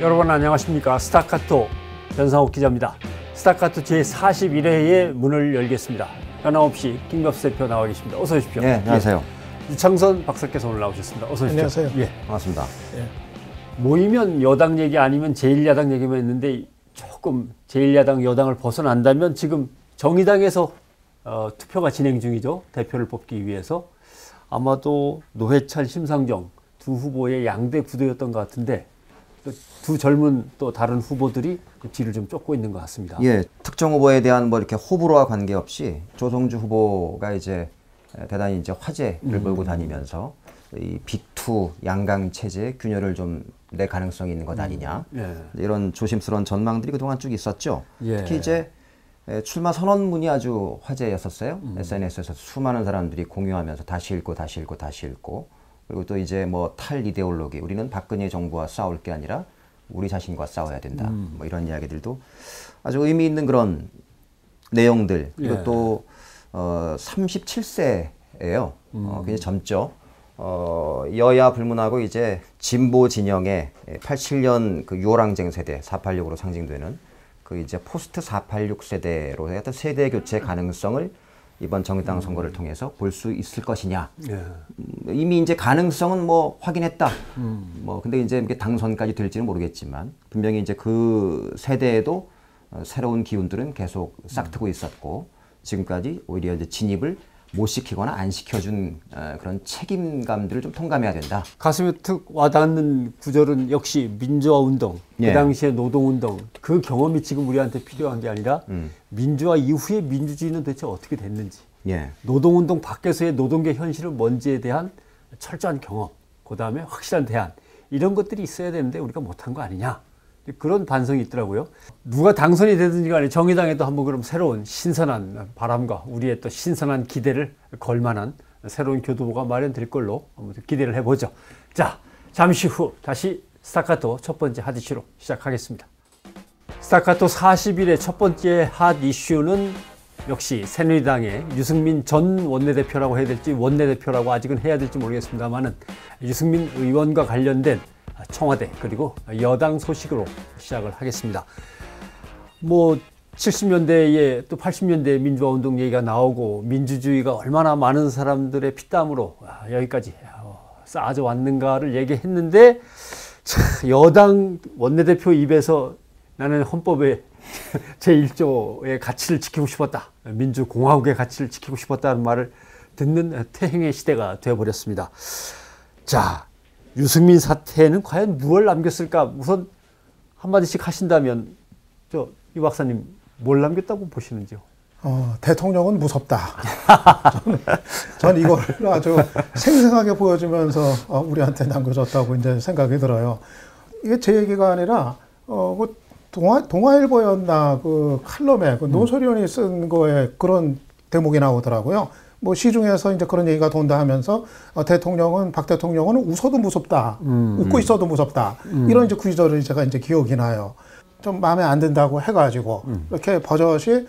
여러분 안녕하십니까. 스타카토 변상욱 기자입니다. 스타카토 제41회의 문을 열겠습니다. 변함없이 김갑수 대표 나와 계십니다. 어서 오십시오. 네, 안녕하세요. 예. 유창선 박사께서 오늘 나오셨습니다. 어서 오십시오. 안녕하세요. 예. 반갑습니다. 예. 모이면 여당 얘기 아니면 제1야당 얘기만 했는데 조금 제1야당 여당을 벗어난다면 지금 정의당에서 투표가 진행 중이죠. 대표를 뽑기 위해서. 아마도 노회찬, 심상정 두 후보의 양대 구도였던 것 같은데 두 젊은 또 다른 후보들이 그 뒤를 좀 쫓고 있는 것 같습니다. 예, 특정 후보에 대한 뭐 이렇게 호불호와 관계없이 조성주 후보가 이제 대단히 이제 화제를 몰고 다니면서 이 빅투 양강 체제 균열을 좀 낼 가능성이 있는 것 아니냐. 예. 이런 조심스러운 전망들이 그동안 쭉 있었죠. 예. 특히 이제 출마 선언문이 아주 화제였었어요. SNS에서 수많은 사람들이 공유하면서 다시 읽고 다시 읽고 다시 읽고, 그리고 또 이제 뭐 탈 이데올로기, 우리는 박근혜 정부와 싸울 게 아니라 우리 자신과 싸워야 된다. 뭐 이런 이야기들도 아주 의미 있는 그런 내용들. 그리고 예. 또 37세예요. 굉장히 젊죠. 여야 불문하고 이제 진보 진영의 87년 그 6월항쟁 세대 486으로 상징되는 그 이제 포스트 486 세대로 어떤 세대 교체 가능성을 이번 정의당 선거를 통해서 볼 수 있을 것이냐. 예. 이미 이제 가능성은 뭐 확인했다. 뭐 근데 이제 이게 당선까지 될지는 모르겠지만 분명히 이제 그 세대에도 새로운 기운들은 계속 싹트고 있었고, 지금까지 오히려 이제 진입을 못 시키거나 안 시켜준 그런 책임감들을 좀 통감해야 된다. 가슴에 툭 와닿는 구절은 역시 민주화 운동, 예. 그 당시의 노동 운동, 그 경험이 지금 우리한테 필요한 게 아니라 민주화 이후의 민주주의는 도대체 어떻게 됐는지, 예. 노동 운동 밖에서의 노동계 현실은 뭔지에 대한 철저한 경험, 그 다음에 확실한 대안, 이런 것들이 있어야 되는데 우리가 못한 거 아니냐, 그런 반성이 있더라고요. 누가 당선이 되든지 간에 정의당에도 한번 그럼 새로운 신선한 바람과 우리의 또 신선한 기대를 걸만한 새로운 교두보가 마련될 걸로 한번 기대를 해보죠. 자, 잠시 후 다시 스타카토 첫 번째 핫 이슈로 시작하겠습니다. 스타카토 40일의 첫 번째 핫 이슈는 역시 새누리당의 유승민 전 원내대표라고 해야 될지 원내대표라고 아직은 해야 될지 모르겠습니다만은 유승민 의원과 관련된 청와대 그리고 여당 소식으로 시작을 하겠습니다. 뭐 70년대에 또 80년대 민주화 운동 얘기가 나오고 민주주의가 얼마나 많은 사람들의 피땀으로 여기까지 쌓아져 왔는가를 얘기했는데, 여당 원내대표 입에서 나는 헌법의 제1조의 가치를 지키고 싶었다, 민주공화국의 가치를 지키고 싶었다는 말을 듣는 퇴행의 시대가 되어버렸습니다. 자, 유승민 사태는 과연 무엇을 남겼을까? 우선 한마디씩 하신다면 이 박사님 뭘 남겼다고 보시는지요? 대통령은 무섭다. 저는 이걸 아주 생생하게 보여주면서 우리한테 남겨줬다고 이제 생각이 들어요. 이게 제 얘기가 아니라 그 동아일보였나 그 칼럼에 그 노소련이 쓴 거에 그런 대목이 나오더라고요. 뭐 시중에서 이제 그런 얘기가 돈다 하면서 대통령은, 박 대통령은 웃어도 무섭다, 웃고 있어도 무섭다, 이런 이제 구절을 제가 이제 기억이 나요. 좀 마음에 안 든다고 해가지고 이렇게 버젓이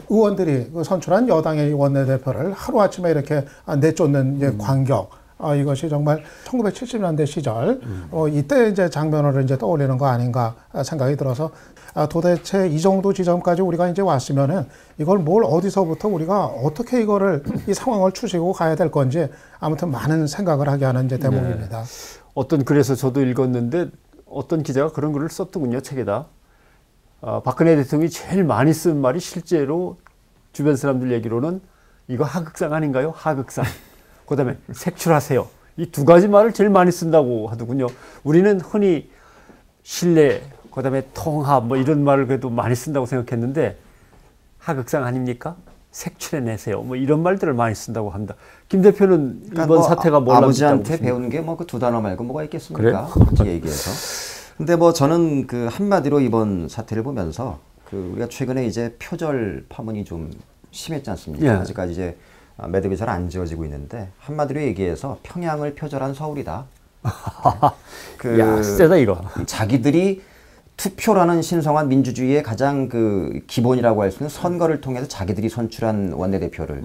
의원들이 선출한 여당의 원내대표를 하루아침에 이렇게 내쫓는 이제 광경. 이것이 정말 1970년대 시절 이때 이제 장면을 이제 떠올리는 거 아닌가 생각이 들어서, 도대체 이 정도 지점까지 우리가 이제 왔으면은 이걸 뭘 어디서부터 우리가 어떻게 이거를 이 상황을 추시고 가야 될 건지 아무튼 많은 생각을 하게 하는 이제 대목입니다. 네. 어떤 글에서 저도 읽었는데 어떤 기자가 그런 글을 썼더군요, 책에다. 박근혜 대통령이 제일 많이 쓴 말이 실제로 주변 사람들 얘기로는 이거 하극상 아닌가요? 하극상. 그 다음에 색출하세요. 이 두 가지 말을 제일 많이 쓴다고 하더군요. 우리는 흔히 신뢰, 그 다음에 통합 뭐 이런 말을 그래도 많이 쓴다고 생각했는데, 하극상 아닙니까? 색출해내세요. 뭐 이런 말들을 많이 쓴다고 합니다. 김 대표는 그러니까 이번 뭐 사태가 뭘 아버지한테 배운 게 뭐 그 두 단어 말고 뭐가 있겠습니까? 그렇게 얘기해서. 근데 뭐 저는 그 한마디로 이번 사태를 보면서 그 우리가 최근에 이제 표절 파문이 좀 심했지 않습니까? 예. 아직까지 이제 매듭이 잘 안 지어지고 있는데, 한마디로 얘기해서 평양을 표절한 서울이다. 야, 세다 이거. 자기들이 투표라는 신성한 민주주의의 가장 그 기본이라고 할 수 있는 선거를 통해서 자기들이 선출한 원내대표를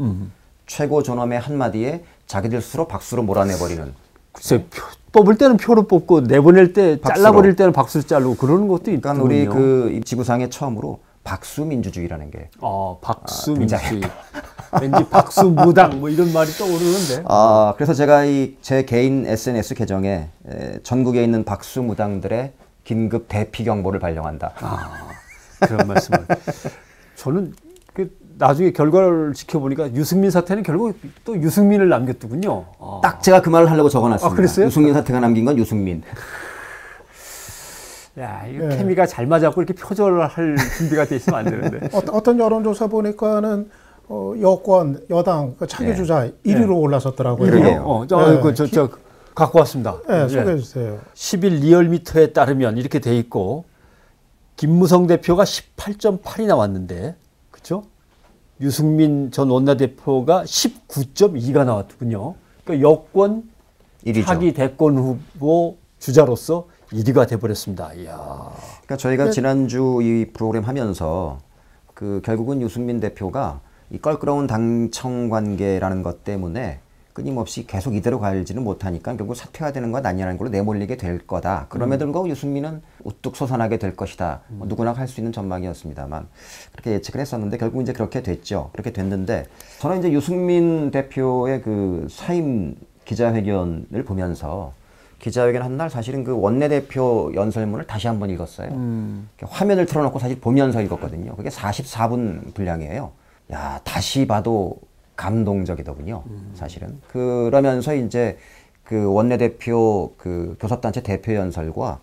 최고 존엄의 한마디에 자기들 스스로 박수로 몰아내버리는 글쎄, 뽑을 때는 표로 뽑고 내보낼 때 박수로. 잘라버릴 때는 박수로 자르고 그러는 것도 있거든요. 그러니까 우리 그 지구상에 처음으로 박수민주주의라는 게 박수민주주의. 왠지 박수무당 뭐 이런 말이 떠오르는데. 그래서 제가 제 개인 SNS 계정에 전국에 있는 박수무당들의 긴급 대피 경보를 발령한다. 그런 말씀을. 저는 나중에 결과를 지켜보니까 유승민 사태는 결국 또 유승민을 남겼더군요. 딱 제가 그 말을 하려고 적어놨습니다. 그랬어요? 유승민 사태가 남긴 건 유승민. 야, 이거 케미가 잘 맞았고 이렇게 표절을 할 준비가 돼 있으면 안 되는데. 어떤 여론조사 보니까는 여권, 여당 차기 주자 1위로 올라섰더라고요. 그러게요. 저 갖고 왔습니다. 네, 소개해 주세요. 10일 리얼미터에 따르면 이렇게 돼 있고 김무성 대표가 18.8이 나왔는데, 그렇죠? 유승민 전 원내대표가 19.2가 나왔더군요. 그러니까 여권 1위죠. 차기 대권 후보 주자로서 1위가 돼버렸습니다. 이야. 그러니까 저희가 지난주 이 프로그램 하면서 결국은 유승민 대표가 이 껄끄러운 당청 관계라는 것 때문에 끊임없이 계속 이대로 가지는 못하니까 결국 사퇴해야 되는 건 아니라는 걸로 내몰리게 될 거다. 그럼에도 불구하고 유승민은 우뚝 솟아나게 될 것이다. 누구나 할 수 있는 전망이었습니다만 그렇게 예측을 했었는데 결국 이제 그렇게 됐죠. 그렇게 됐는데 저는 이제 유승민 대표의 그 사임 기자회견을 보면서 기자회견 한 날 사실은 그 원내대표 연설문을 다시 한번 읽었어요. 화면을 틀어놓고 사실 보면서 읽었거든요. 그게 44분 분량이에요. 야, 다시 봐도 감동적이더군요. 사실은. 그러면서 이제 그 원내대표 그 교섭단체 대표 연설과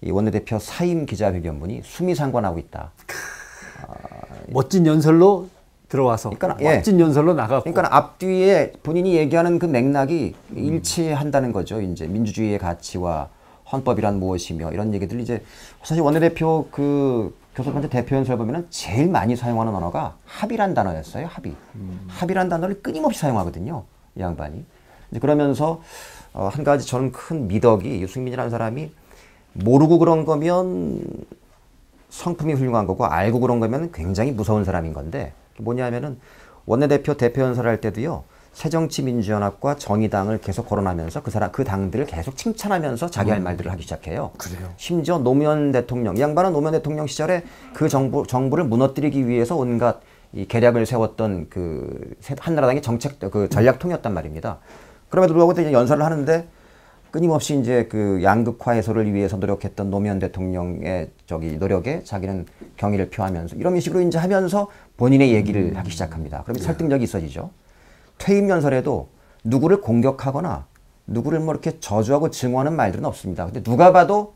이 원내대표 사임 기자회견문이 수미상관하고 있다. 멋진 연설로 들어와서 멋진 연설로 나가고. 그러니까 앞뒤에 본인이 얘기하는 그 맥락이 일치한다는 거죠. 이제 민주주의의 가치와 헌법이란 무엇이며 이런 얘기들 이제 사실 원내대표 그 교섭단체 대표 연설 보면은 제일 많이 사용하는 언어가 합의란 단어였어요. 합의란 단어를 끊임없이 사용하거든요. 이 양반이. 이제 그러면서 한 가지 저는 큰 미덕이 유승민이라는 사람이 모르고 그런 거면 성품이 훌륭한 거고 알고 그런 거면 굉장히 무서운 사람인 건데 뭐냐면은 원내대표 대표 연설할 때도요. 새정치민주연합과 정의당을 계속 거론하면서 그 당들을 계속 칭찬하면서 자기 할 말들을 하기 시작해요. 그래요. 심지어 노무현 대통령, 이 양반은 노무현 대통령 시절에 그 정부를 무너뜨리기 위해서 온갖 이 계략을 세웠던 그 한나라당의 그 전략통이었단 말입니다. 그럼에도 불구하고 이제 연설을 하는데 끊임없이 이제 그 양극화 해소를 위해서 노력했던 노무현 대통령의 노력에 자기는 경의를 표하면서 이런 식으로 이제 하면서 본인의 얘기를 하기 시작합니다. 그러면 설득력이 있어지죠. 퇴임 연설에도 누구를 공격하거나 누구를 뭐 이렇게 저주하고 증오하는 말들은 없습니다. 근데 누가 봐도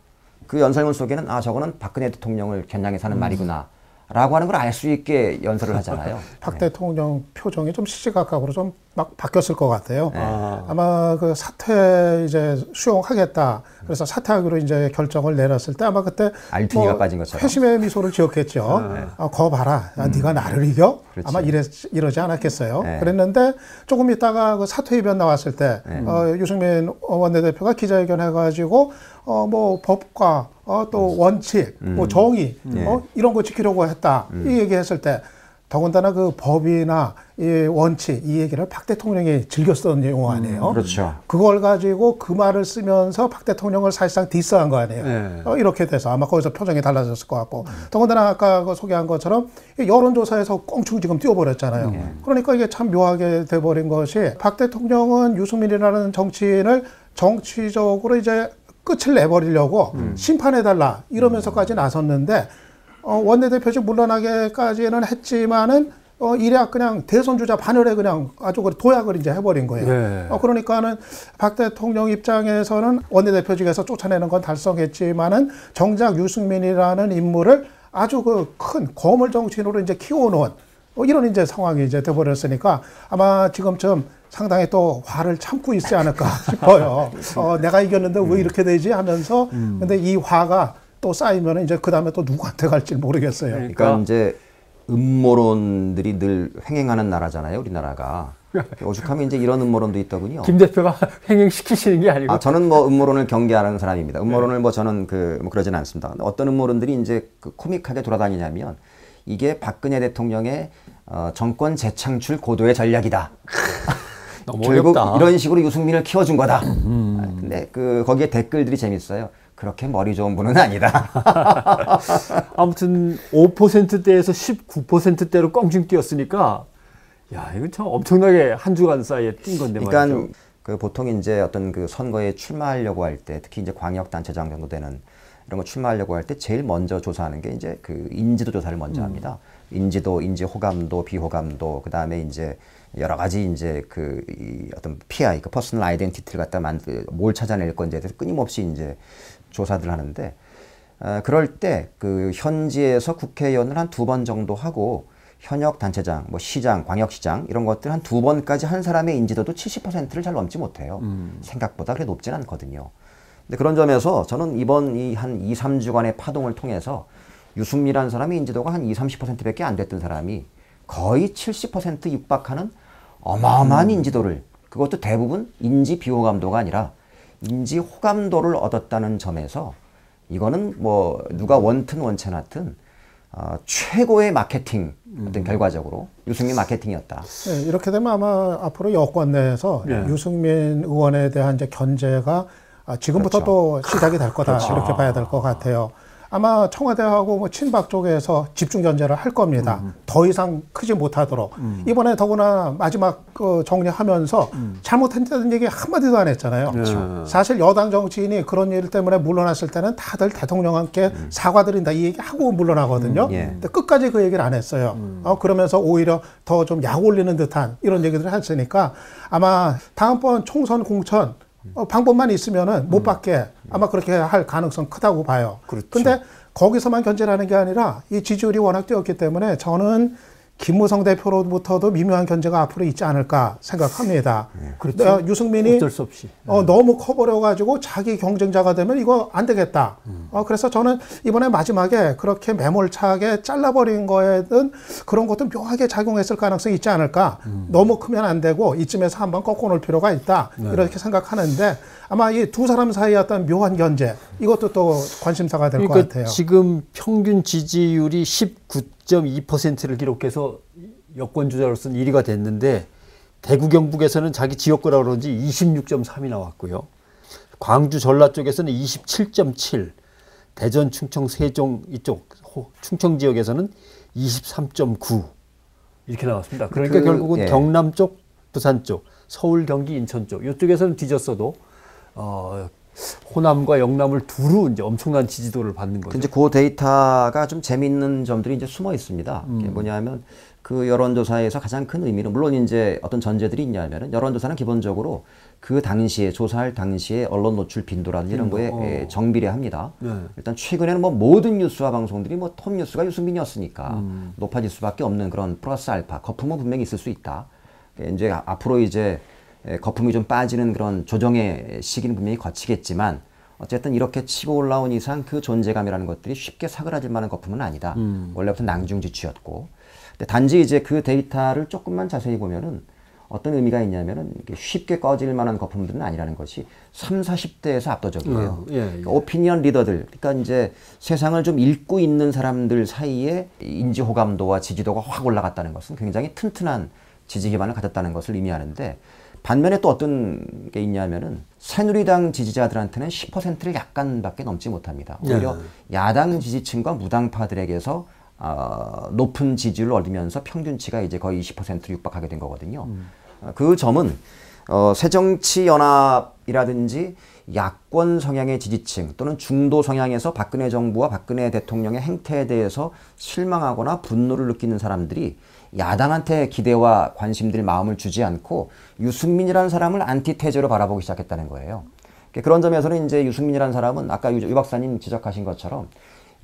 그 연설문 속에는 저거는 박근혜 대통령을 겨냥해서 하는 말이구나 라고 하는 걸 알 수 있게 연설을 하잖아요. 박 대통령 표정이 좀 시시각각으로 좀 막 바뀌었을 것 같아요. 아마 그 사퇴 이제 수용하겠다. 그래서 사퇴하기로 이제 결정을 내렸을 때 아마 그때 알투니가 빠진 것처럼 회심의 미소를 지었겠죠. 거 봐라. 네가 나를 이겨? 그렇지. 아마 이러지 않았겠어요. 그랬는데 조금 있다가 그 사퇴 이변 나왔을 때 유승민 원내대표가 기자회견 해가지고 뭐 법과 또 원칙, 뭐 정의 이런 거 지키려고 했다. 이 얘기했을 때 더군다나 그 법이나 이 원칙 이 얘기를 박 대통령이 즐겨 쓰던 용어 아니에요. 그렇죠. 그걸 가지고 그 말을 쓰면서 박 대통령을 사실상 디스한 거 아니에요. 이렇게 돼서 아마 거기서 표정이 달라졌을 것 같고 더군다나 아까 그 소개한 것처럼 여론조사에서 꽁충 지금 뛰어버렸잖아요. 그러니까 이게 참 묘하게 돼버린 것이 박 대통령은 유승민이라는 정치인을 정치적으로 이제 끝을 내버리려고 심판해달라 이러면서까지 나섰는데 원내대표직 물러나게까지는 했지만은 이래 그냥 대선 주자 반열에 그냥 아주 도약을 이제 해버린 거예요. 그러니까는 박 대통령 입장에서는 원내대표직에서 쫓아내는 건 달성했지만은 정작 유승민이라는 인물을 아주 그 큰 거물 정치인으로 이제 키워놓은 이런 이제 상황이 이제 돼버렸으니까 아마 지금쯤 상당히 또 화를 참고 있지 않을까 싶어요. 내가 이겼는데 왜 이렇게 되지 하면서 근데 이 화가 또 쌓이면 이제 그 다음에 또 누구한테 갈지 모르겠어요. 그러니까 이제 음모론들이 늘 횡행하는 나라잖아요, 우리나라가. 오죽하면 이제 이런 음모론도 있더군요. 김 대표가 횡행시키시는 게 아니고. 저는 뭐 음모론을 경계하는 사람입니다. 음모론을 뭐 저는 뭐 그러지는 않습니다. 어떤 음모론들이 이제 그 코믹하게 돌아다니냐면 이게 박근혜 대통령의 정권 재창출 고도의 전략이다. 너무 결국 어렵다. 이런 식으로 유승민을 키워준 거다. 근데 거기에 댓글들이 재밌어요. 그렇게 머리 좋은 분은 아니다. 아무튼 5%대에서 19%대로 껑충 뛰었으니까 야, 이건 참 엄청나게 한 주간 사이에 뛴 건데 그러니까 말이죠. 보통 이제 어떤 선거에 출마하려고 할 때, 특히 이제 광역단체장 정도 되는 이런 거 출마하려고 할 때 제일 먼저 조사하는 게 이제 인지도 조사를 먼저 합니다. 인지도, 인지 호감도, 비호감도, 그 다음에 이제 여러 가지 이제 이 어떤 PI, 퍼스널 아이덴티티를 갖다 뭘 찾아낼 건지에 대해서 끊임없이 이제 조사들 하는데, 그럴 때 현지에서 국회의원을 한 2번 정도 하고 현역 단체장, 뭐 시장, 광역시장 이런 것들 한 2번까지 한 사람의 인지도도 70%를 잘 넘지 못해요. 생각보다 그렇게 높진 않거든요. 근데 그런 점에서 저는 이번 한 2, 3주간의 파동을 통해서 유승민이라는 사람의 인지도가 한 20, 30%밖에 안 됐던 사람이 거의 70% 육박하는 어마어마한 인지도를, 그것도 대부분 인지 비호감도가 아니라 인지 호감도를 얻었다는 점에서 이거는 뭐 누가 원튼 원체나튼 최고의 마케팅, 어떤 결과적으로 유승민 마케팅이었다. 네, 이렇게 되면 아마 앞으로 여권 내에서 유승민 의원에 대한 이제 견제가 지금부터 또 시작이 될 거다. 이렇게 봐야 될 것 같아요. 아마 청와대하고 뭐 친박 쪽에서 집중 견제를 할 겁니다. 더 이상 크지 못하도록. 이번에 더구나 마지막 정리하면서 잘못했다는 얘기 한마디도 안 했잖아요. 사실 여당 정치인이 그런 일 때문에 물러났을 때는 다들 대통령께 사과드린다 이 얘기 하고 물러나거든요. 근데 끝까지 그 얘기를 안 했어요. 그러면서 오히려 더 좀 약 올리는 듯한 이런 얘기들을 했으니까 아마 다음번 총선 공천 방법만 있으면은 못 받게 아마 그렇게 할 가능성 크다고 봐요. 그렇죠. 근데 거기서만 견제하는 게 아니라 이 지지율이 워낙 뛰었기 때문에 저는 김무성 대표로부터도 미묘한 견제가 앞으로 있지 않을까 생각합니다. 그렇죠. 유승민이 어쩔 수 없이. 너무 커버려가지고 자기 경쟁자가 되면 이거 안 되겠다. 그래서 저는 이번에 마지막에 그렇게 매몰차게 잘라버린 거에는 그런 것도 묘하게 작용했을 가능성이 있지 않을까. 너무 크면 안 되고 이쯤에서 한번 꺾어놓을 필요가 있다. 이렇게 생각하는데 아마 이 두 사람 사이의 어떤 묘한 견제 이것도 또 관심사가 될 것 그러니까 같아요. 지금 평균 지지율이 19.2%를 기록해서 여권 주자로서는 1위가 됐는데 대구 경북에서는 자기 지역구라 그런지 26.3이 나왔고요. 광주 전라 쪽에서는 27.7, 대전 충청 세종 이쪽 충청 지역에서는 23.9 이렇게 나왔습니다. 그러니까 결국은 경남 쪽, 부산 쪽, 서울, 경기, 인천 쪽 이쪽에서는 뒤졌어도 호남과 영남을 두루 이제 엄청난 지지도를 받는 거죠. 이제 그 데이터가 좀 재미있는 점들이 이제 숨어 있습니다. 그게 뭐냐면 그 여론조사에서 가장 큰 의미는 물론 이제 어떤 전제들이 있냐면은 여론조사는 기본적으로 그 당시에 조사할 당시에 언론 노출 빈도라든지 이런 거에 정비례합니다. 일단 최근에는 뭐 모든 뉴스와 방송들이 뭐 톱 뉴스가 유승민이었으니까 높아질 수밖에 없는 그런 플러스 알파 거품은 분명히 있을 수 있다. 이제 앞으로 이제 거품이 좀 빠지는 그런 조정의 시기는 분명히 거치겠지만 어쨌든 이렇게 치고 올라온 이상 그 존재감이라는 것들이 쉽게 사그라질 만한 거품은 아니다. 원래부터 낭중지추였고. 근데 단지 이제 그 데이터를 조금만 자세히 보면은 어떤 의미가 있냐면은 쉽게 꺼질 만한 거품들은 아니라는 것이 30, 40대에서 압도적이에요. 그러니까 오피니언 리더들, 그러니까 이제 세상을 좀 읽고 있는 사람들 사이에 인지 호감도와 지지도가 확 올라갔다는 것은 굉장히 튼튼한 지지 기반을 가졌다는 것을 의미하는데 반면에 또 어떤 게 있냐면은 새누리당 지지자들한테는 10%를 약간밖에 넘지 못합니다. 오히려 야당 지지층과 무당파들에게서 높은 지지를 얻으면서 평균치가 이제 거의 20%를 육박하게 된 거거든요. 그 점은 새정치연합이라든지 야권 성향의 지지층 또는 중도 성향에서 박근혜 정부와 박근혜 대통령의 행태에 대해서 실망하거나 분노를 느끼는 사람들이 야당한테 기대와 관심들 마음을 주지 않고 유승민이라는 사람을 안티테제로 바라보기 시작했다는 거예요. 그런 점에서는 이제 유승민이라는 사람은 아까 유 박사님 지적하신 것처럼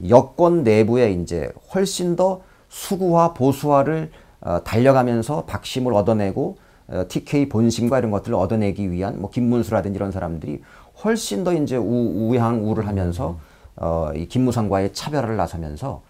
여권 내부에 이제 훨씬 더 수구화 보수화를 달려가면서 박심을 얻어내고 TK 본심과 이런 것들을 얻어내기 위한 뭐 김문수라든지 이런 사람들이 훨씬 더 이제 우를 하면서 이 김무성과의 차별화를 나서면서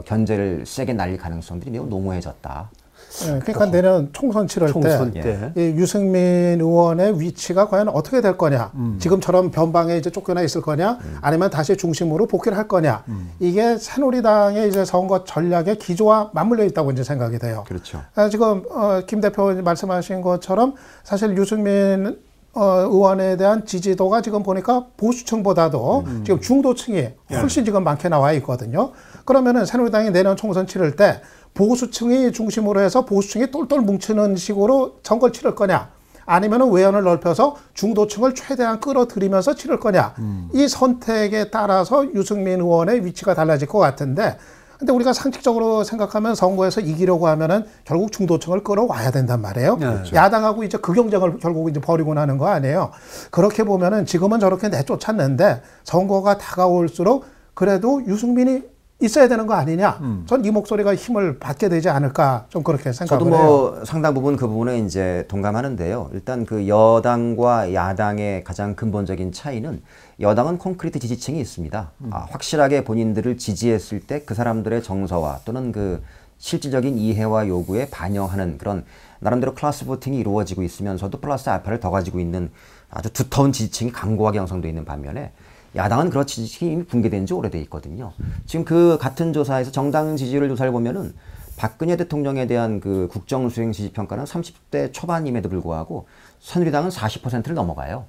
견제를 세게 날릴 가능성들이 매우 농후해졌다. 그러니까 내년 총선 치를 때 이 유승민 의원의 위치가 과연 어떻게 될 거냐, 지금처럼 변방에 이제 쫓겨나 있을 거냐, 아니면 다시 중심으로 복귀를 할 거냐, 이게 새누리당의 이제 선거 전략의 기조와 맞물려 있다고 이제 생각이 돼요. 그렇죠. 지금 김 대표님 말씀하신 것처럼 사실 유승민 의원에 대한 지지도가 지금 보니까 보수층보다도 지금 중도층이 훨씬 지금 많게 나와 있거든요. 그러면은 새누리당이 내년 총선 치를 때 보수층이 중심으로 해서 보수층이 똘똘 뭉치는 식으로 선거를 치를 거냐, 아니면은 외연을 넓혀서 중도층을 최대한 끌어들이면서 치를 거냐, 이 선택에 따라서 유승민 의원의 위치가 달라질 것 같은데, 근데 우리가 상식적으로 생각하면 선거에서 이기려고 하면은 결국 중도층을 끌어와야 된단 말이에요. 그렇죠. 야당하고 이제 그 경쟁을 결국 이제 벌이고 나는 거 아니에요. 그렇게 보면은 지금은 저렇게 내쫓았는데 선거가 다가올수록 그래도 유승민이 있어야 되는 거 아니냐. 전 이 목소리가 힘을 받게 되지 않을까, 좀 그렇게 생각을 저도 해요. 상당 부분 그 부분에 이제 동감하는데요. 일단 그 여당과 야당의 가장 근본적인 차이는, 여당은 콘크리트 지지층이 있습니다. 확실하게 본인들을 지지했을 때 그 사람들의 정서와 또는 그 실질적인 이해와 요구에 반영하는 그런 나름대로 클래스 보팅이 이루어지고 있으면서도 플러스 알파를 더 가지고 있는 아주 두터운 지지층이 강고하게 형성되어 있는 반면에, 야당은 그런 지지층이 이미 붕괴된 지 오래돼 있거든요. 지금 그 같은 조사에서 정당 지지율 조사를 보면은 박근혜 대통령에 대한 그 국정 수행 지지 평가는 30대 초반임에도 불구하고 새누리당은 40%를 넘어가요.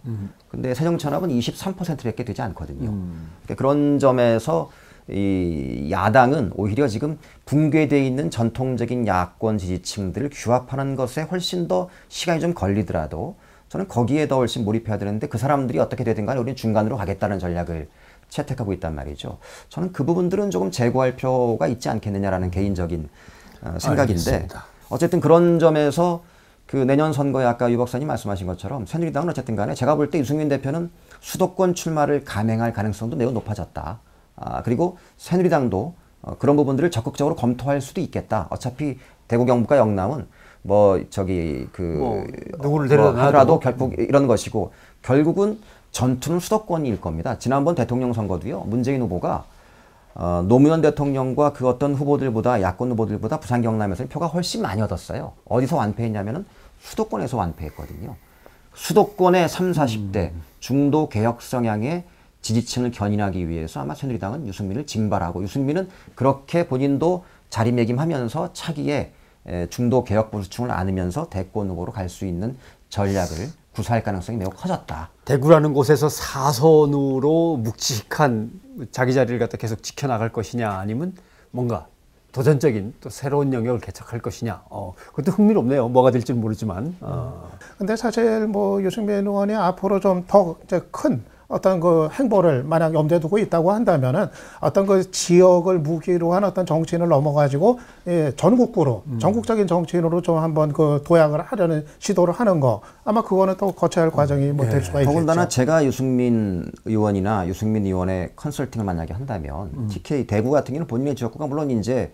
근데 새정치연합은 23%밖에 되지 않거든요. 그러니까 그런 점에서 이 야당은 오히려 지금 붕괴되어 있는 전통적인 야권 지지층들을 규합하는 것에 훨씬 더 시간이 좀 걸리더라도 저는 거기에 더 훨씬 몰입해야 되는데, 그 사람들이 어떻게 되든 간에 우리는 중간으로 가겠다는 전략을 채택하고 있단 말이죠. 저는 그 부분들은 조금 제고할 필요가 있지 않겠느냐라는 개인적인 생각인데, 알겠습니다. 어쨌든 그런 점에서 그 내년 선거에 아까 유 박사님 말씀하신 것처럼 새누리당은 어쨌든 간에 제가 볼 때 유승민 대표는 수도권 출마를 감행할 가능성도 매우 높아졌다. 그리고 새누리당도 그런 부분들을 적극적으로 검토할 수도 있겠다. 어차피 대구 경북과 영남은 누구를 데려다 하더라도 결국 이런 것이고, 결국은 전투는 수도권일 겁니다. 지난번 대통령 선거도요, 문재인 후보가 노무현 대통령과 그 어떤 후보들보다, 야권 후보들보다 부산 경남에서 표가 훨씬 많이 얻었어요. 어디서 완패했냐면은 수도권에서 완패했거든요. 수도권의 30, 40대 중도 개혁 성향의 지지층을 견인하기 위해서 아마 새누리당은 유승민을 징발하고, 유승민은 그렇게 본인도 자리매김하면서 차기에 중도 개혁 보수층을 안으면서 대권 후보로 갈 수 있는 전략을 구사할 가능성이 매우 커졌다. 대구라는 곳에서 사선으로 묵직한 자기 자리를 갖다 계속 지켜나갈 것이냐, 아니면 뭔가 도전적인 또 새로운 영역을 개척할 것이냐. 그것도 흥미롭네요. 뭐가 될지는 모르지만. 근데 사실 뭐 유승민 의원이 앞으로 좀 더 이제 큰 어떤 그 행보를 만약 염두에 두고 있다고 한다면은 어떤 그 지역을 무기로 한 어떤 정치인을 넘어가지고 전국구로 전국적인 정치인으로 좀 한번 그 도약을 하려는 시도를 하는 거, 아마 그거는 또 거쳐야 할 과정이 뭐 될 수가 있겠죠. 더군다나 제가 유승민 의원이나 유승민 의원의 컨설팅을 만약에 한다면 TK 대구 같은 경우는 본인의 지역구가 물론 이제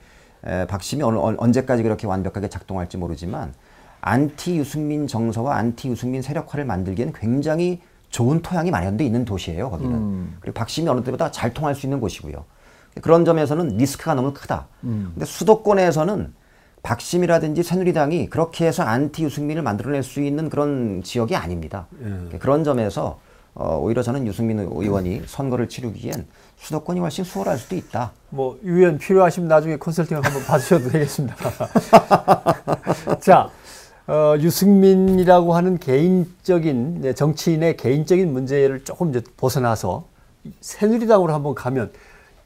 박심이 언제까지 그렇게 완벽하게 작동할지 모르지만, 안티 유승민 정서와 안티 유승민 세력화를 만들기에는 굉장히 좋은 토양이 마련되어 있는 도시예요, 거기는. 그리고 박심이 어느 때보다 잘 통할 수 있는 곳이고요. 그런 점에서는 리스크가 너무 크다. 근데 수도권에서는 박심이라든지 새누리당이 그렇게 해서 안티 유승민을 만들어낼 수 있는 그런 지역이 아닙니다. 그런 점에서 오히려 저는 유승민 의원이 선거를 치르기엔 수도권이 훨씬 수월할 수도 있다. 뭐 의원 필요하시면 나중에 컨설팅을 한번 받으셔도 되겠습니다. 자, 유승민이라고 하는 개인적인, 정치인의 개인적인 문제를 조금 이제 벗어나서 새누리당으로 한번 가면,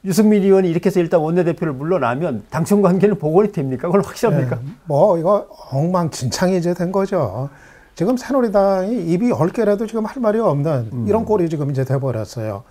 유승민 의원이 이렇게 해서 일단 원내대표를 물러나면 당청 관계는 복원이 됩니까? 그건 확실합니까? 뭐 이거 엉망진창이 이제 된 거죠. 지금 새누리당이 입이 10개라도 지금 할 말이 없는 이런 꼴이 지금 이제 돼버렸어요.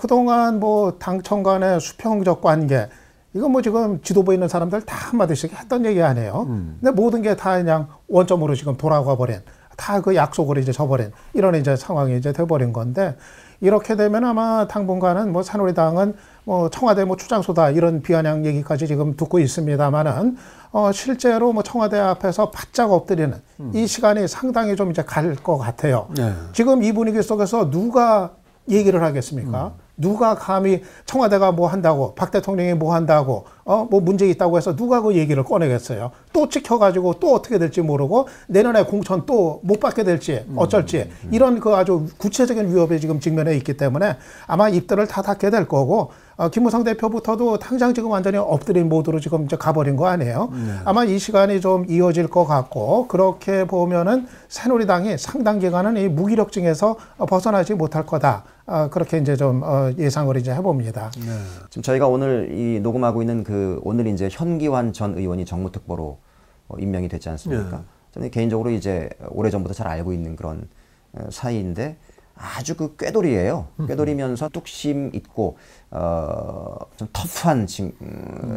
그동안 뭐 당청 간의 수평적 관계, 이건 뭐 지금 지도부에 있는 사람들 다 한마디씩 했던 얘기 아니에요. 근데 모든 게 다 그냥 원점으로 지금 돌아가 버린, 다 그 약속을 이제 져버린 이런 이제 상황이 이제 돼버린 건데, 이렇게 되면 아마 당분간은 뭐 새누리당은 뭐 청와대 뭐 추장소다 이런 비아냥 얘기까지 지금 듣고 있습니다만은 실제로 뭐 청와대 앞에서 바짝 엎드리는 이 시간이 상당히 좀 이제 갈 것 같아요. 지금 이 분위기 속에서 누가 얘기를 하겠습니까? 누가 감히 청와대가 뭐 한다고, 박 대통령이 뭐 한다고, 뭐 문제 있다고 해서 누가 그 얘기를 꺼내겠어요? 또 찍혀가지고 또 어떻게 될지 모르고 내년에 공천 또 못 받게 될지 어쩔지, 이런 그 아주 구체적인 위협에 지금 직면해 있기 때문에 아마 입들을 다 닫게 될 거고, 김무성 대표부터도 당장 지금 완전히 엎드린 모드로 지금 이제 가버린 거 아니에요? 아마 이 시간이 좀 이어질 것 같고, 그렇게 보면은 새누리당이 상당 기간은 이 무기력증에서 벗어나지 못할 거다. 그렇게 이제 좀 예상을 이제 해봅니다. 지금 저희가 오늘 이 녹음하고 있는 오늘 이제 현기환 전 의원이 정무특보로 임명이 됐지 않습니까? 저는 개인적으로 이제 오래전부터 잘 알고 있는 그런 사이인데 아주 꾀돌이에요. 꾀돌이면서 뚝심 있고 좀 터프한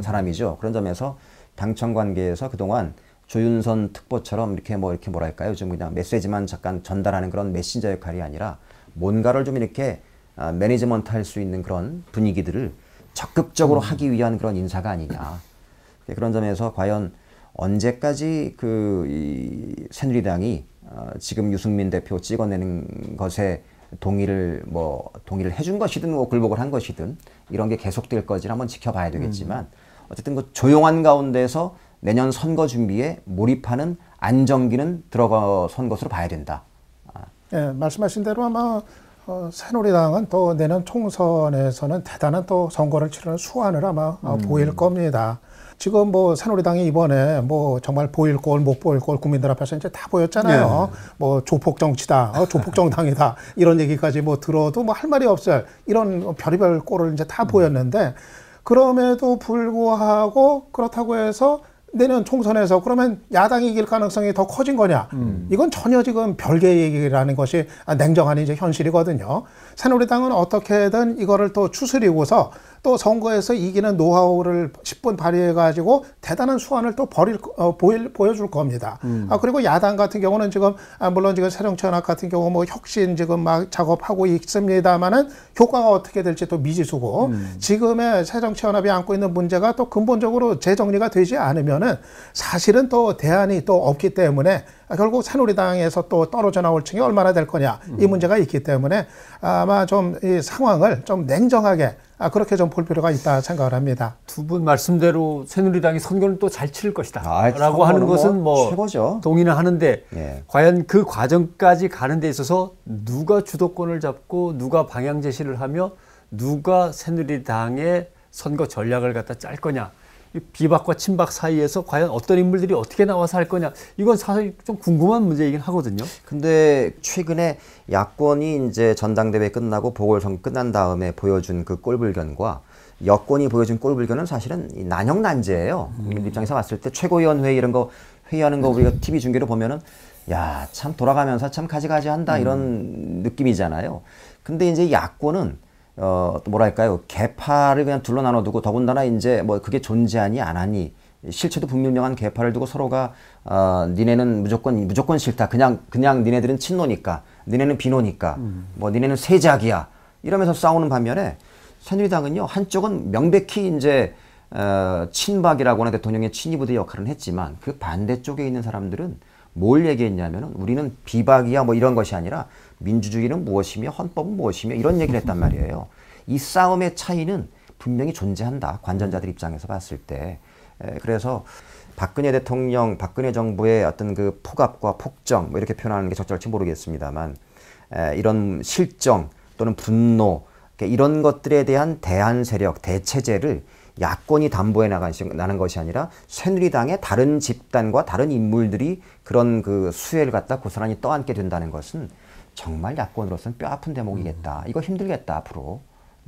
사람이죠. 그런 점에서 당청 관계에서 그동안 조윤선 특보처럼 이렇게 뭐랄까요? 좀 그냥 메시지만 잠깐 전달하는 그런 메신저 역할이 아니라 뭔가를 좀 이렇게 매니지먼트 할 수 있는 그런 분위기들을 적극적으로 하기 위한 그런 인사가 아니냐. 그런 점에서 과연 언제까지 이 새누리당이 지금 유승민 대표 찍어내는 것에 동의를 해준 것이든 굴복을 한 것이든 이런 게 계속될 것을 한번 지켜봐야 되겠지만 어쨌든 조용한 가운데서 내년 선거 준비에 몰입하는 안정기는 들어선 것으로 봐야 된다. 예, 말씀하신 대로 아마 새누리당은 또 내년 총선에서는 대단한 또 선거를 치르는 수완을 아마 보일 겁니다. 지금 새누리당이 이번에 정말 보일 꼴, 못 보일 꼴 국민들 앞에서 이제 다 보였잖아요. 조폭 정치다, 조폭 정당이다 이런 얘기까지 들어도 할 말이 없을 이런 별의별 꼴을 이제 다 보였는데, 그럼에도 불구하고 그렇다고 해서 내년 총선에서 그러면 야당이 이길 가능성이 더 커진 거냐? 이건 전혀 지금 별개의 얘기라는 것이 냉정한 이제 현실이거든요. 새누리당은 어떻게든 이거를 또 추스리고서 또 선거에서 이기는 노하우를 10분 발휘해가지고 대단한 수완을 또 보여줄 겁니다. 그리고 야당 같은 경우는 지금, 물론 지금 새정치연합 같은 경우 혁신 지금 막 작업하고 있습니다만은 효과가 어떻게 될지 또 미지수고, 지금의 새정치연합이 안고 있는 문제가 또 근본적으로 재정리가 되지 않으면은 사실은 또 대안이 또 없기 때문에 결국 새누리당에서 또 떨어져 나올 층이 얼마나 될 거냐, 이 문제가 있기 때문에 아마 좀 이 상황을 좀 냉정하게 그렇게 좀 볼 필요가 있다 생각을 합니다. 두 분 말씀대로 새누리당이 선거는 또 잘 치를 것이다 라고 하는 것은 최고죠. 동의는 하는데, 과연 그 과정까지 가는 데 있어서 누가 주도권을 잡고 누가 방향 제시를 하며 누가 새누리당의 선거 전략을 갖다 짤 거냐, 비박과 친박 사이에서 과연 어떤 인물들이 어떻게 나와서 할 거냐, 이건 사실 좀 궁금한 문제이긴 하거든요. 근데 최근에 야권이 이제 전당대회 끝나고 보궐선거 끝난 다음에 보여준 그 꼴불견과 여권이 보여준 꼴불견은 사실은 난형난제예요. 국민 입장에서 봤을 때 최고위원회 이런 거 회의하는 거 우리가 TV 중계로 보면은 야, 참 돌아가면서 참 가지가지한다 이런 느낌이잖아요. 근데 이제 야권은 뭐랄까요, 계파를 그냥 둘러 나눠두고, 더군다나 이제 그게 존재하니 안 하니 실체도 분명한 계파를 두고 서로가 니네는 무조건 싫다, 그냥 니네들은 친노니까, 니네는 비노니까, 니네는 세작이야 이러면서 싸우는 반면에 새누리당은요, 한쪽은 명백히 이제 친박이라고 하는 대통령의 친이부대 역할은 했지만 그 반대쪽에 있는 사람들은 뭘 얘기했냐면은 우리는 비박이야 이런 것이 아니라 민주주의는 무엇이며 헌법은 무엇이며 이런 얘기를 했단 말이에요. 이 싸움의 차이는 분명히 존재한다, 관전자들 입장에서 봤을 때. 그래서 박근혜 대통령, 박근혜 정부의 어떤 그 폭압과 폭정 이렇게 표현하는 게 적절할지 모르겠습니다만, 이런 실정 또는 분노 이런 것들에 대한 대안 세력, 대체제를 야권이 담보해 나가는 것이 아니라 새누리당의 다른 집단과 다른 인물들이 그런 그 수혜를 갖다 고스란히 떠안게 된다는 것은 정말 야권으로서는 뼈아픈 대목이겠다. 이거 힘들겠다 앞으로.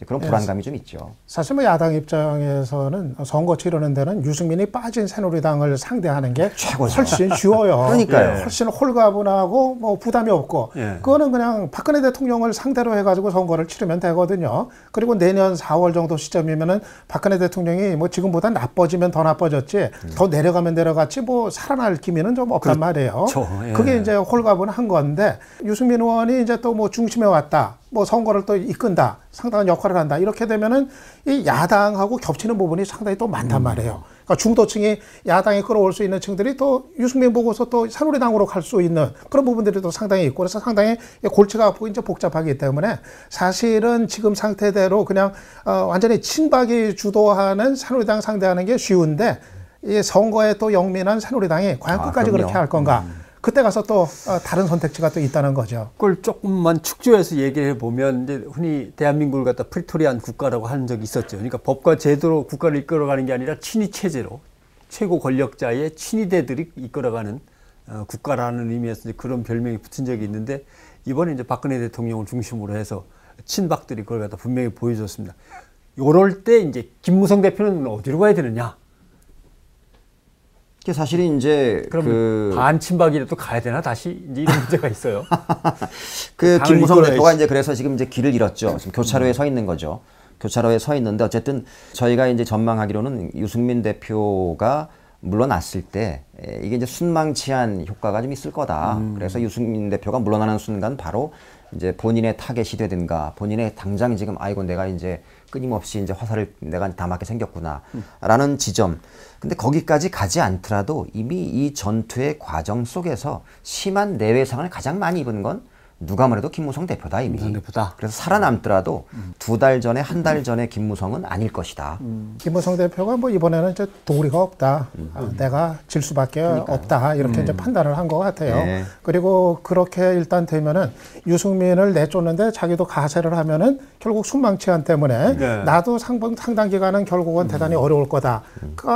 그런 불안감이 좀 있죠. 사실 야당 입장에서는 선거 치르는 데는 유승민이 빠진 새누리당을 상대하는 게 최고죠. 훨씬 쉬워요. 그러니까요. 훨씬 홀가분하고 부담이 없고, 그거는 그냥 박근혜 대통령을 상대로 해가지고 선거를 치르면 되거든요. 그리고 내년 4월 정도 시점이면은 박근혜 대통령이 지금보다 나빠지면 더 나빠졌지, 더 내려가면 내려갔지 살아날 기미는 좀 없단 말이에요. 그게 이제 홀가분한 건데, 유승민 의원이 이제 또 중심에 왔다, 선거를 또 이끈다, 상당한 역할을 한다, 이렇게 되면은 이 야당하고 겹치는 부분이 상당히 또 많단 말이에요. 그러니까 중도층이 야당에 끌어올 수 있는 층들이 또 유승민 보고서 또 새누리당으로 갈 수 있는 그런 부분들이 또 상당히 있고, 그래서 상당히 골치가 이제 복잡하기 때문에 사실은 지금 상태대로 그냥 완전히 친박이 주도하는 새누리당 상대하는 게 쉬운데, 이 선거에 또 영민한 새누리당이 과연 끝까지 그럼요. 그렇게 할 건가? 그때 가서 또 다른 선택지가 또 있다는 거죠. 그걸 조금만 축조해서 얘기해 보면 이제 흔히 대한민국을 갖다 프리토리안 국가라고 하는 적이 있었죠. 그러니까 법과 제도로 국가를 이끌어가는 게 아니라 친위 체제로 최고 권력자의 친위대들이 이끌어가는 국가라는 의미에서 이제 그런 별명이 붙은 적이 있는데 이번에 이제 박근혜 대통령을 중심으로 해서 친박들이 그걸 갖다 분명히 보여줬습니다. 요럴 때 이제 김무성 대표는 어디로 가야 되느냐? 이게 사실은 이제 그럼 반친박이라도 가야 되나 다시 이제 이런 문제가 있어요. 그 당을 김무성 이끌어야지. 대표가 이제 그래서 지금 이제 길을 잃었죠. 지금 교차로에 서 있는 거죠. 교차로에 서 있는데 어쨌든 저희가 이제 전망하기로는 유승민 대표가 물러났을 때 이게 이제 순망치한 효과가 좀 있을 거다. 그래서 유승민 대표가 물러나는 순간 바로 이제 본인의 타겟이 되든가 본인의 당장 지금 아이고 내가 이제 끊임없이 이제 화살을 내가 다 맞게 생겼구나라는 지점. 근데 거기까지 가지 않더라도 이미 이 전투의 과정 속에서 심한 내외상을 가장 많이 입은 건 누가 뭐래도 김무성 대표다 이미. 김무성 대표다. 그래서 살아남더라도 2달 전에 한 달 전에 김무성은 아닐 것이다. 김무성 대표가 뭐 이번에는 이제 도리가 없다. 내가 질 수밖에 없다. 이렇게 이제 판단을 한 것 같아요. 네. 그리고 그렇게 일단 되면은 유승민을 내쫓는데 자기도 가세를 하면은 결국 순망치한 때문에 네. 나도 상당 기간은 결국은 대단히 어려울 거다.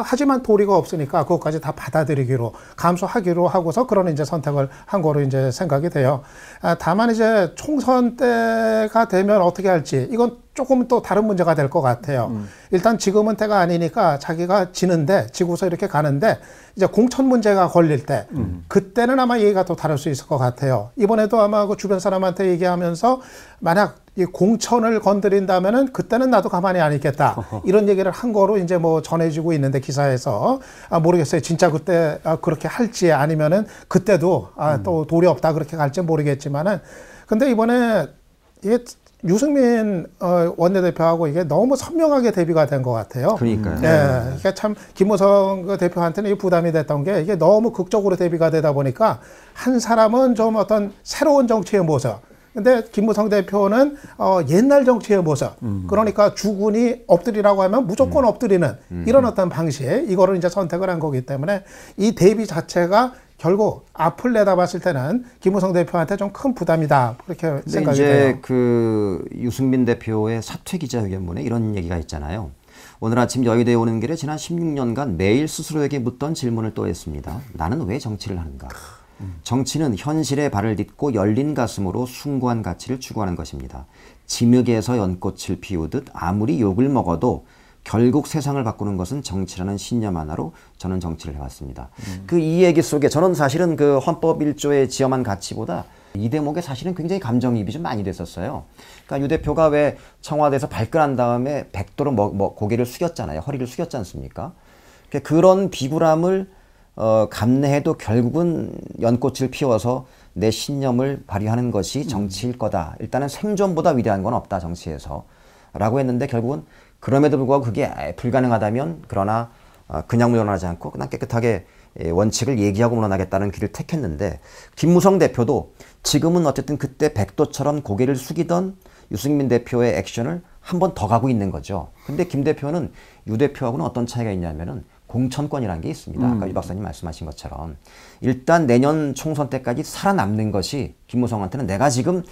하지만 도리가 없으니까 그것까지 다 받아들이기로 감수하기로 하고서 그런 이제 선택을 한 거로 이제 생각이 돼요. 다만 이제 총선 때가 되면 어떻게 할지 이건 조금 또 다른 문제가 될 것 같아요. 일단 지금은 때가 아니니까 자기가 지고서 이렇게 가는데 이제 공천 문제가 걸릴 때 그때는 아마 얘기가 또 다를 수 있을 것 같아요. 이번에도 아마 그 주변 사람한테 얘기하면서 만약 이 공천을 건드린다면은 그때는 나도 가만히 안 있겠다. 이런 얘기를 한 거로 이제 뭐 전해지고 있는데 기사에서 모르겠어요. 진짜 그때 그렇게 할지 아니면은 그때도 또 도리 없다 그렇게 갈지 모르겠지만은 근데 이번에 이게 유승민 원내대표하고 이게 너무 선명하게 대비가 된 것 같아요. 그러니까요. 예, 이게 참 김무성 그 대표한테는 이 부담이 됐던 게 이게 너무 극적으로 대비가 되다 보니까 한 사람은 좀 어떤 새로운 정치의 모습. 근데 김무성 대표는 옛날 정치의 모습. 그러니까 주군이 엎드리라고 하면 무조건 엎드리는 이런 어떤 방식. 이거를 이제 선택을 한 거기 때문에 이 대비 자체가 결국 앞을 내다봤을 때는 김무성 대표한테 좀 큰 부담이다. 그렇게 생각이 이제 돼요. 그 유승민 대표의 사퇴 기자회견문에 이런 얘기가 있잖아요. 오늘 아침 여의도에 오는 길에 지난 16년간 매일 스스로에게 묻던 질문을 또 했습니다. 나는 왜 정치를 하는가? 정치는 현실에 발을 딛고 열린 가슴으로 숭고한 가치를 추구하는 것입니다. 진흙에서 연꽃을 피우듯 아무리 욕을 먹어도 결국 세상을 바꾸는 것은 정치라는 신념 하나로 저는 정치를 해왔습니다. 그 이 얘기 속에 저는 사실은 그 헌법 1조에 지엄한 가치보다 이 대목에 사실은 굉장히 감정이입이 좀 많이 됐었어요. 그러니까 유 대표가 왜 청와대에서 발끈한 다음에 백도로 고개를 숙였잖아요. 허리를 숙였지 않습니까? 그런 비굴함을 감내해도 결국은 연꽃을 피워서 내 신념을 발휘하는 것이 정치일 거다. 일단은 생존보다 위대한 건 없다 정치에서 라고 했는데 결국은 그럼에도 불구하고 그게 불가능하다면 그러나 그냥 물러나지 않고 그냥 깨끗하게 원칙을 얘기하고 물러나겠다는 길을 택했는데 김무성 대표도 지금은 어쨌든 그때 백도처럼 고개를 숙이던 유승민 대표의 액션을 한 번 더 가고 있는 거죠. 근데 김 대표는 유 대표하고는 어떤 차이가 있냐면은 공천권이라는 게 있습니다. 아까 유 박사님 말씀하신 것처럼 일단 내년 총선 때까지 살아남는 것이 김무성한테는 내가 지금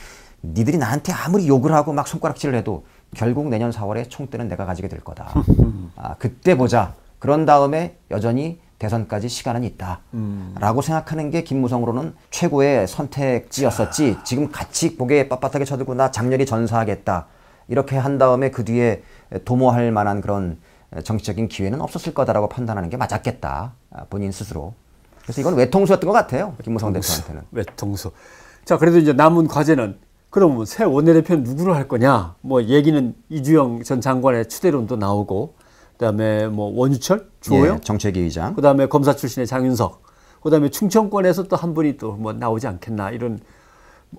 니들이 나한테 아무리 욕을 하고 막 손가락질을 해도 결국 내년 4월에 총대는 내가 가지게 될 거다. 그때 보자. 그런 다음에 여전히 대선까지 시간은 있다. 라고 생각하는 게 김무성으로는 최고의 선택지였었지. 지금 같이 고개 빳빳하게 쳐들고 나 장렬히 전사하겠다. 이렇게 한 다음에 그 뒤에 도모할 만한 그런 정치적인 기회는 없었을 거다라고 판단하는 게 맞았겠다. 본인 스스로. 그래서 이건 외통수였던 것 같아요. 김무성 대표한테는. 외통수. 자, 그래도 이제 남은 과제는 그러면 새 원내대표는 누구를 할 거냐? 뭐 얘기는 이주영 전 장관의 추대론도 나오고, 그다음에 뭐 원유철, 주호영, 예, 정책위 의장, 그다음에 검사 출신의 장윤석, 그다음에 충청권에서 또 한 분이 또 뭐 나오지 않겠나 이런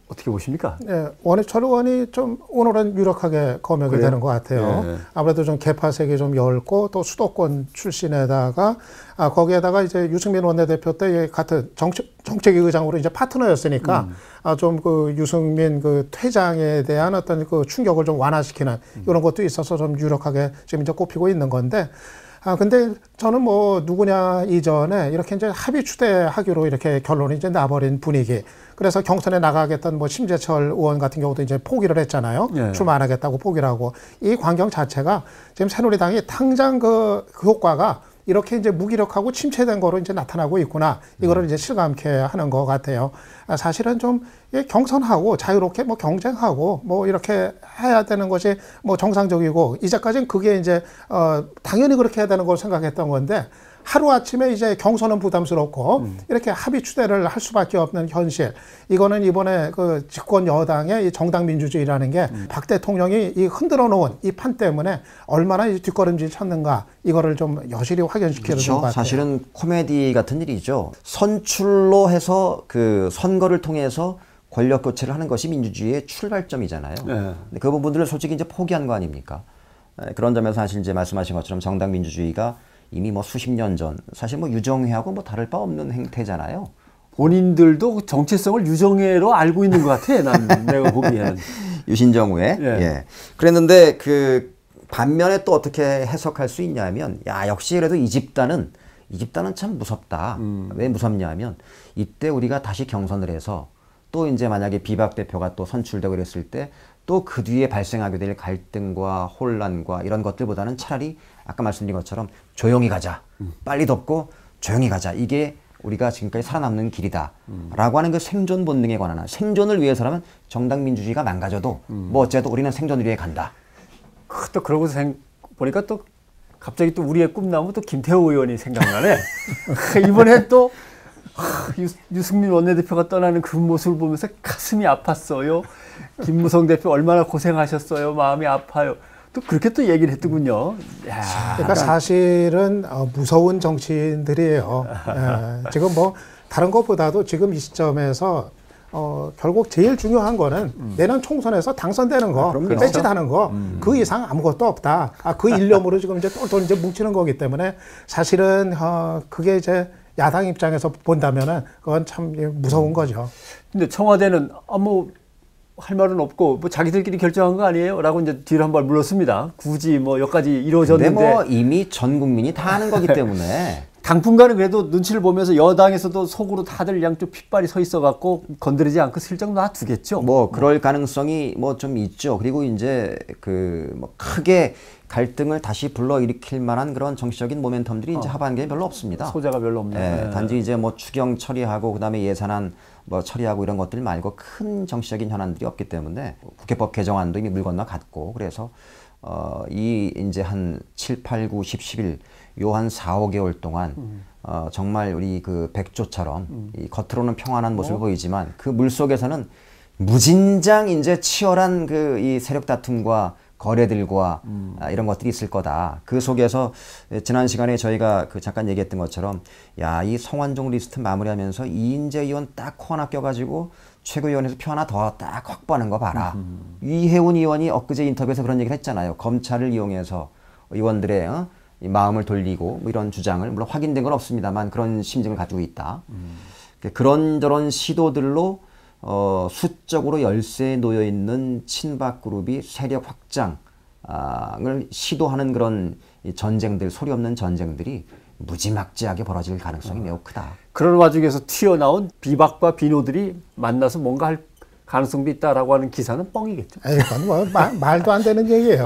어떻게 보십니까? 네, 원유철 의원이 좀 오늘은 유력하게 검역이 그래요? 되는 것 같아요. 네. 아무래도 좀 개파색이 좀 엷고 또 수도권 출신에다가 거기에다가 이제 유승민 원내대표 때 같은 정책위 의장으로 이제 파트너였으니까 좀 그 유승민 그 퇴장에 대한 어떤 그 충격을 좀 완화시키는 이런 것도 있어서 좀 유력하게 지금 이제 꼽히고 있는 건데 근데 저는 뭐 누구냐 이전에 이렇게 이제 합의 추대하기로 이렇게 결론이 이제 나버린 분위기. 그래서 경선에 나가겠던 뭐 심재철 의원 같은 경우도 이제 포기를 했잖아요. 예. 출마 안 하겠다고 포기를 하고. 이 광경 자체가 지금 새누리당이 당장 그 효과가 이렇게 이제 무기력하고 침체된 거로 이제 나타나고 있구나. 이거를 이제 실감케 하는 것 같아요. 사실은 좀 경선하고 자유롭게 뭐 경쟁하고 뭐 이렇게 해야 되는 것이 뭐 정상적이고 이제까지는 그게 이제 당연히 그렇게 해야 되는 걸 생각했던 건데 하루아침에 이제 경선은 부담스럽고 이렇게 합의 추대를 할 수밖에 없는 현실. 이거는 이번에 그 집권 여당의 이 정당 민주주의라는 게 박 대통령이 이 흔들어 놓은 이 판 때문에 얼마나 이 뒷걸음질 쳤는가 이거를 좀 여실히 확연시키는 것 같아요. 사실은 코미디 같은 일이죠. 선출로 해서 그 선거를 통해서 권력 교체를 하는 것이 민주주의의 출발점이잖아요. 근데 그 부분들을 솔직히 이제 포기한 거 아닙니까? 그런 점에서 사실 이제 말씀하신 것처럼 정당 민주주의가 이미 뭐 수십 년 전 사실 뭐 유정회하고 뭐 다를 바 없는 행태잖아요. 본인들도 정체성을 유정회로 알고 있는 것 같아. 난 내가 보기에는. 유신정회. 예. 예. 그랬는데 그 반면에 또 어떻게 해석할 수 있냐면 야 역시 그래도 이 집단은 참 무섭다. 왜 무섭냐면 이때 우리가 다시 경선을 해서 또 이제 만약에 비박 대표가 또 선출되고 그랬을 때 또 그 뒤에 발생하게 될 갈등과 혼란과 이런 것들보다는 차라리 아까 말씀드린 것처럼 조용히 가자. 빨리 덮고 조용히 가자. 이게 우리가 지금까지 살아남는 길이다. 라고 하는 그 생존 본능에 관한 생존을 위해서라면 정당 민주주의가 망가져도 뭐 어째도 우리는 생존을 위해 간다. 또 그러고 보니까 또 갑자기 또 우리의 꿈나무 또 김태호 의원이 생각나네. 이번에 또 유승민 원내대표가 떠나는 그 모습을 보면서 가슴이 아팠어요. 김무성 대표 얼마나 고생하셨어요. 마음이 아파요. 또 그렇게 또 얘기를 했더군요. 야. 그러니까 사실은 무서운 정치인들이에요. 지금 뭐 다른 것보다도 지금 이 시점에서 결국 제일 중요한 거는 내년 총선에서 당선되는 거, 배치하는 거, 그 이상 아무것도 없다. 그 일념으로 지금 이제 똘똘 이제 뭉치는 거기 때문에 사실은 그게 이제 야당 입장에서 본다면은 그건 참 무서운 거죠. 근데 청와대는 뭐 할 말은 없고 뭐 자기들끼리 결정한 거 아니에요? 라고 이제 뒤로 한 발 물렀습니다. 굳이 뭐 여기까지 이루어졌는데. 근데 뭐 이미 전 국민이 다 아는 거기 때문에. 당분간은 그래도 눈치를 보면서 여당에서도 속으로 다들 양쪽 핏발이 서 있어갖고 건드리지 않고 슬쩍 놔두겠죠. 뭐 그럴 가능성이 뭐 좀 있죠. 그리고 이제 그 뭐 크게 갈등을 다시 불러일으킬 만한 그런 정치적인 모멘텀들이 이제 하반기에 별로 없습니다. 소재가 별로 없네요. 네, 단지 이제 뭐 추경 처리하고 그다음에 예산안 뭐 처리하고 이런 것들 말고 큰 정치적인 현안들이 없기 때문에 국회법 개정안도 이미 물 건너 갔고 그래서 이 이제 한 7, 8, 9, 10, 11 요 한 4, 5개월 동안 정말 우리 그 백조처럼 이 겉으로는 평안한 모습을 보이지만 그 물속에서는 무진장 이제 치열한 그 이 세력 다툼과 거래들과 이런 것들이 있을 거다. 그 속에서 지난 시간에 저희가 그 잠깐 얘기했던 것처럼 야, 이 성완종 리스트 마무리하면서 이인재 의원 딱 코 하나 껴가지고 최고위원회에서 표 하나 더 딱 확보하는 거 봐라. 이해운 의원이 엊그제 인터뷰에서 그런 얘기를 했잖아요. 검찰을 이용해서 의원들의 이 마음을 돌리고 뭐 이런 주장을 물론 확인된 건 없습니다만 그런 심증을 가지고 있다. 그런저런 시도들로 수적으로 열세에 놓여 있는 친박 그룹이 세력 확장을 시도하는 그런 전쟁들, 소리 없는 전쟁들이 무지막지하게 벌어질 가능성이 매우 크다. 그런 와중에서 튀어나온 비박과 비노들이 만나서 뭔가 할 가능성도 있다라고 하는 기사는 뻥이겠죠. 이건 뭐 말도 안 되는 얘기예요.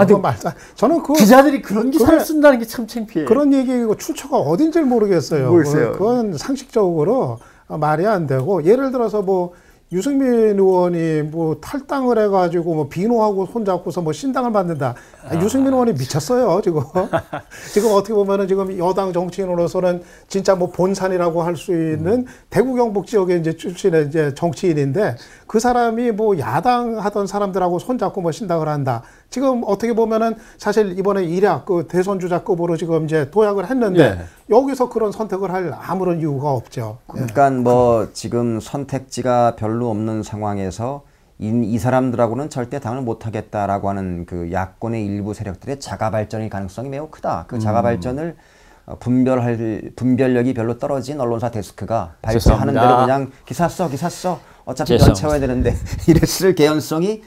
저는 기자들이 그런 기사를 쓴다는 게 참 창피해요. 그런 얘기고 출처가 어딘지 모르겠어요. 그건 상식적으로 말이 안 되고 예를 들어서 뭐 유승민 의원이 뭐 탈당을 해가지고 뭐 비노하고 손잡고서 뭐 신당을 만든다. 유승민 의원이 미쳤어요, 지금. 지금 어떻게 보면은 지금 여당 정치인으로서는 진짜 뭐 본산이라고 할 수 있는 대구 경북 지역에 이제 출신의 이제 정치인인데 그 사람이 뭐 야당 하던 사람들하고 손잡고 뭐 신당을 한다. 지금 어떻게 보면은 사실 이번에 일약 그 대선 주자급으로 지금 이제 도약을 했는데 네. 여기서 그런 선택을 할 아무런 이유가 없죠. 그러니까 뭐 지금 선택지가 별로 없는 상황에서 이 사람들하고는 절대 당을 못하겠다라고 하는 그 야권의 일부 세력들의 자가 발전의 가능성이 매우 크다. 그 자가 발전을 분별력이 별로 떨어진 언론사 데스크가 발표하는 대로 그냥 기사 써. 어차피 면 채워야 되는데 이랬을 개연성이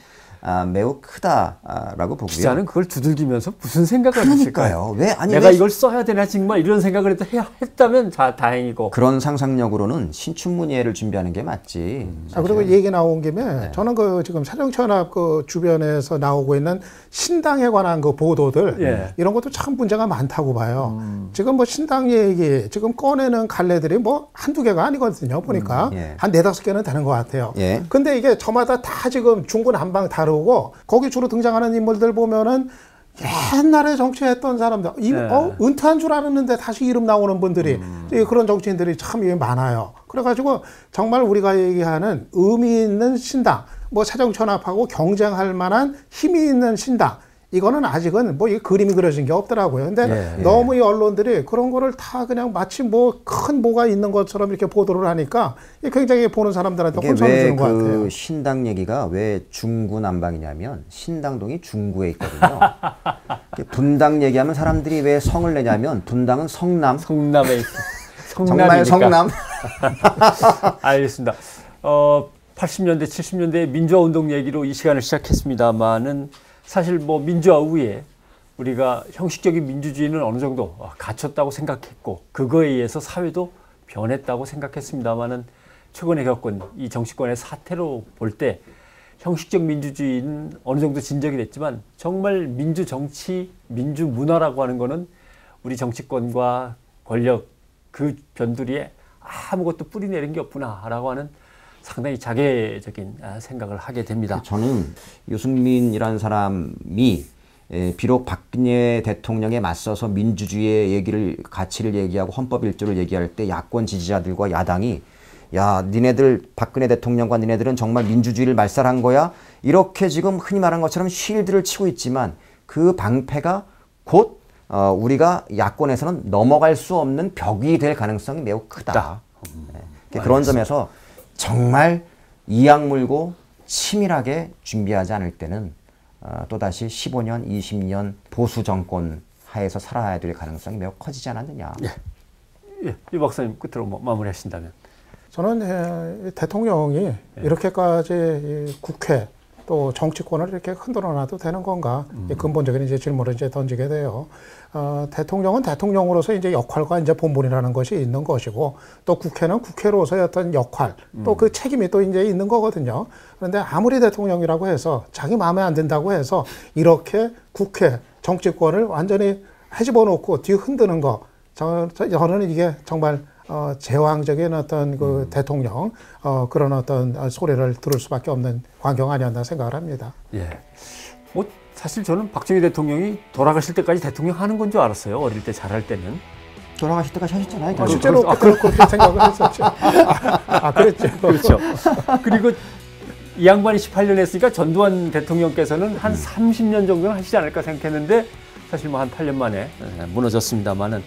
매우 크다라고 보고요. 기자는 그걸 두들기면서 무슨 생각을 했을까요? 그러니까요. 왜 아니 내가 왜 이걸 써야 되나 정말 이런 생각을 했다면 다행이고. 그런 상상력으로는 신춘문예를 준비하는 게 맞지. 그리고 얘기 나온 김에 저는 그 지금 사정천합 그 주변에서 나오고 있는 신당에 관한 그 보도들 이런 것도 참 문제가 많다고 봐요. 지금 뭐 신당 얘기 지금 꺼내는 갈래들이 뭐 한두 개가 아니거든요. 보니까 한 네다섯 개는 되는 것 같아요. 근데 이게 저마다 다 지금 중구난방 다르고 거기 주로 등장하는 인물들 보면은 옛날에 정치했던 사람들, 은퇴한 줄 알았는데 다시 이름 나오는 분들이, 그런 정치인들이 참 많아요. 그래가지고 정말 우리가 얘기하는 의미 있는 신당, 뭐 사정천합하고 경쟁할 만한 힘이 있는 신당, 이거는 아직은 뭐 이 그림이 그려진 게 없더라고요. 근데 너무 이 언론들이 그런 거를 다 그냥 마치 뭐 큰 뭐가 있는 것처럼 이렇게 보도를 하니까 굉장히 보는 사람들한테 혼선을 주는 것 같아요. 그 신당 얘기가 왜 중구난방이냐면 신당동이 중구에 있거든요. 분당 얘기하면 사람들이 왜 성을 내냐면 분당은 성남. 성남에 있어. 정말 성남. 알겠습니다. 80년대, 70년대 민주화운동 얘기로 이 시간을 시작했습니다만은 사실 뭐 민주화 후에 우리가 형식적인 민주주의는 어느 정도 갖췄다고 생각했고 그거에 의해서 사회도 변했다고 생각했습니다만은 최근에 겪은 이 정치권의 사태로 볼 때 형식적 민주주의는 어느 정도 진정이 됐지만 정말 민주 정치, 민주 문화라고 하는 거는 우리 정치권과 권력 그 변두리에 아무것도 뿌리 내린 게 없구나라고 하는 상당히 자괴적인 생각을 하게 됩니다. 저는 유승민이라는 사람이 비록 박근혜 대통령에 맞서서 민주주의의 가치를 얘기하고 헌법 1조를 얘기할 때 야권 지지자들과 야당이 야, 니네들 박근혜 대통령과 니네들은 정말 민주주의를 말살한 거야? 이렇게 지금 흔히 말한 것처럼 쉴드를 치고 있지만 그 방패가 곧 우리가 야권에서는 넘어갈 수 없는 벽이 될 가능성이 매우 크다. 그런 점에서 정말 이악 물고 치밀하게 준비하지 않을 때는 또다시 15년, 20년 보수 정권 하에서 살아야 될 가능성이 매우 커지지 않았느냐. 이 박사님 끝으로 뭐 마무리하신다면. 저는 대통령이 이렇게까지 국회 또 정치권을 이렇게 흔들어 놔도 되는 건가? 근본적인 이제 질문을 이제 던지게 돼요. 대통령은 대통령으로서 이제 역할과 이제 본분이라는 것이 있는 것이고 또 국회는 국회로서의 어떤 역할 또 그 책임이 또 이제 있는 거거든요. 그런데 아무리 대통령이라고 해서 자기 마음에 안 든다고 해서 이렇게 국회 정치권을 완전히 헤집어 놓고 뒤 흔드는 거 저는 이게 정말 제왕적인 어떤 그 대통령 그런 어떤 소리를 들을 수밖에 없는 광경 아니었나 생각을 합니다. 뭐 사실 저는 박정희 대통령이 돌아가실 때까지 대통령 하는 건 줄 알았어요. 어릴 때 잘할 때는. 돌아가실 때까지 하셨잖아요. 실제로 그렇게 생각을 했었죠. 그랬죠. 그렇죠. 그리고 이 양반이 18년 했으니까 전두환 대통령께서는 한 30년 정도는 하시지 않을까 생각했는데 사실 뭐 한 8년 만에 무너졌습니다만은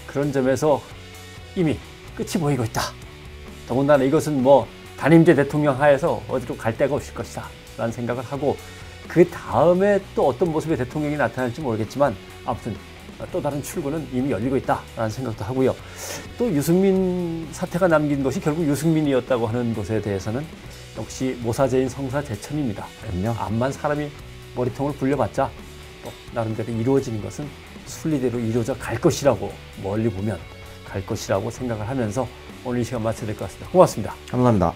그런 점에서 이미 끝이 보이고 있다. 더군다나 이것은 뭐 단임제 대통령 하에서 어디로 갈 데가 없을 것이다 라는 생각을 하고 그 다음에 또 어떤 모습의 대통령이 나타날지 모르겠지만 아무튼 또 다른 출구는 이미 열리고 있다라는 생각도 하고요. 또 유승민 사태가 남긴 것이 결국 유승민이었다고 하는 것에 대해서는 역시 모사제인 성사제천입니다. 암만 사람이 머리통을 굴려봤자 또 나름대로 이루어지는 것은 순리대로 이루어져 갈 것이라고 멀리 보면 갈 것이라고 생각을 하면서 오늘 이 시간 마쳐야 될 것 같습니다. 고맙습니다. 감사합니다.